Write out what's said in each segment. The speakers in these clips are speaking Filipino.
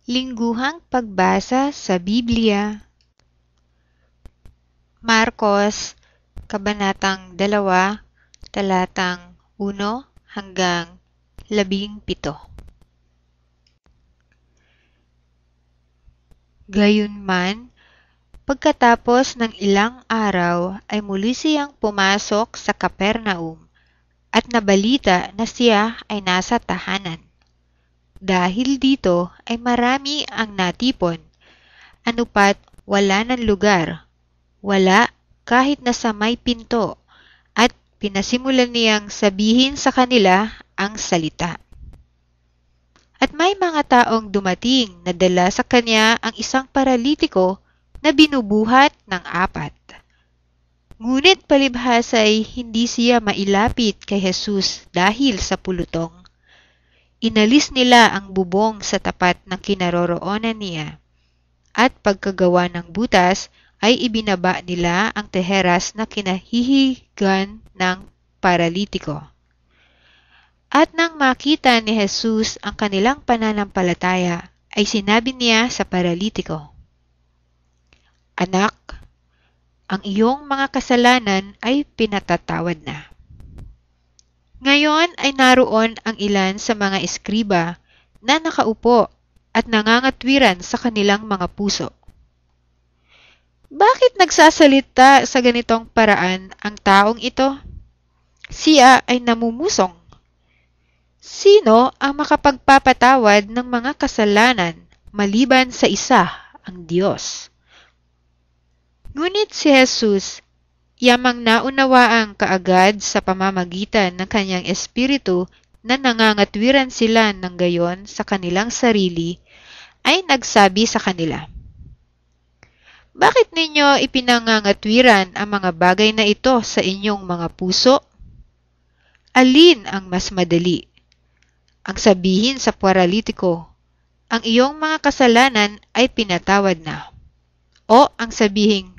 Lingguhang pagbasa sa Biblia. Marcos, Kabanatang 2, talatang 1 hanggang 17. Gayunman, pagkatapos ng ilang araw ay muli siyang pumasok sa Capernaum at nabalita na siya ay nasa tahanan. Dahil dito ay marami ang natipon, anupat wala ng lugar, wala kahit na sa may pinto, at pinasimulan niyang sabihin sa kanila ang salita. At may mga taong dumating na dala sa kanya ang isang paralitiko na binubuhat ng 4. Ngunit palibhas ay hindi siya mailapit kay Jesus dahil sa pulutong. Inalis nila ang bubong sa tapat ng kinaroroonan niya, at pagkagawa ng butas ay ibinaba nila ang teheras na kinahihigan ng paralitiko. At nang makita ni Jesus ang kanilang pananampalataya, ay sinabi niya sa paralitiko, "Anak, ang iyong mga kasalanan ay pinatatawad na." Ngayon ay naroon ang ilan sa mga eskriba na nakaupo at nangangatwiran sa kanilang mga puso. Bakit nagsasalita sa ganitong paraan ang taong ito? Siya ay namumusong. Sino ang makapagpapatawad ng mga kasalanan maliban sa isa, ang Diyos? Ngunit si Jesus, yamang naunawaang kaagad sa pamamagitan ng kanyang espiritu na nangangatwiran sila ng gayon sa kanilang sarili, ay nagsabi sa kanila, "Bakit ninyo ipinangangatwiran ang mga bagay na ito sa inyong mga puso? Alin ang mas madali? Ang sabihin sa paralitiko, ang iyong mga kasalanan ay pinatawad na, o ang sabihin,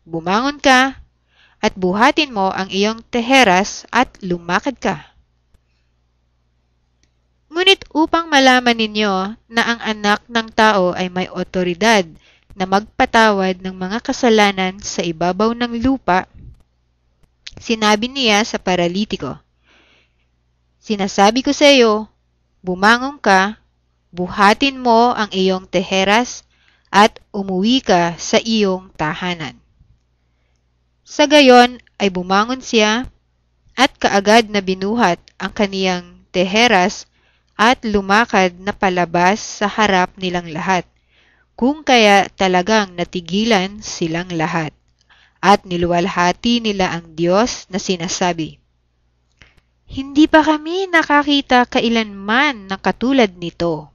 bumangon ka, at buhatin mo ang iyong teheras at lumakad ka? Ngunit upang malaman ninyo na ang anak ng tao ay may otoridad na magpatawad ng mga kasalanan sa ibabaw ng lupa, sinabi niya sa paralitiko, "Sinasabi ko sa iyo, bumangon ka, buhatin mo ang iyong teheras, at umuwi ka sa iyong tahanan." Sa gayon ay bumangon siya at kaagad na binuhat ang kaniyang teheras at lumakad na palabas sa harap nilang lahat, kung kaya talagang natigilan silang lahat, at niluwalhati nila ang Diyos na sinasabi, "Hindi pa kami nakakita kailanman ng katulad nito."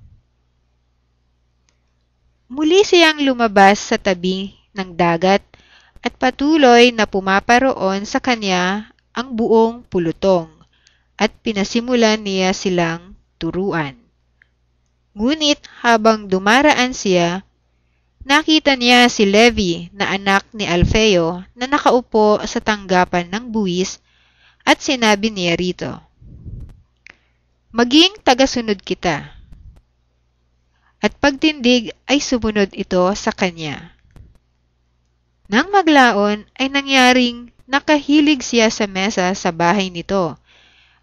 Muli siyang lumabas sa tabi ng dagat at patuloy na pumaparoon sa kanya ang buong pulutong, at pinasimulan niya silang turuan. Ngunit habang dumaraan siya, nakita niya si Levi na anak ni Alfeo na nakaupo sa tanggapan ng buwis, at sinabi niya rito, "Maging tagasunod kita." At pagtindig ay sumunod ito sa kanya. Nang maglaon ay nangyaring nakahilig siya sa mesa sa bahay nito,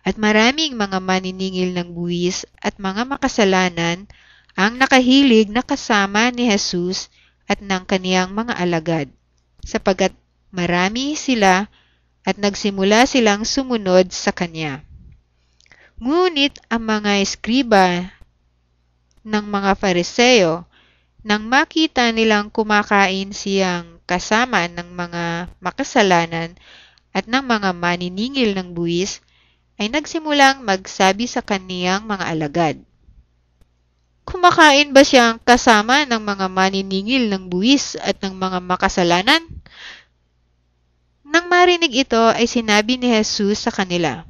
at maraming mga maniningil ng buwis at mga makasalanan ang nakahilig na kasama ni Jesus at ng kaniyang mga alagad, sapagkat marami sila at nagsimula silang sumunod sa kanya. Ngunit ang mga eskriba ng mga Fariseo, nang makita nilang kumakain siyang kasama ng mga makasalanan at ng mga maniningil ng buwis, ay nagsimulang magsabi sa kaniyang mga alagad, "Kumakain ba siyang kasama ng mga maniningil ng buwis at ng mga makasalanan?" Nang marinig ito ay sinabi ni Jesus sa kanila,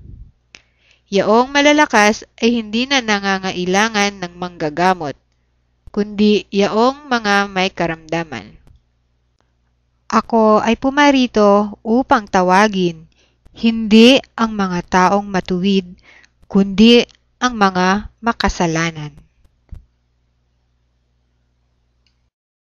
"Yaong malalakas ay hindi na nangangailangan ng manggagamot, kundi yaong mga may karamdaman. Ako ay pumarito upang tawagin, hindi ang mga taong matuwid, kundi ang mga makasalanan."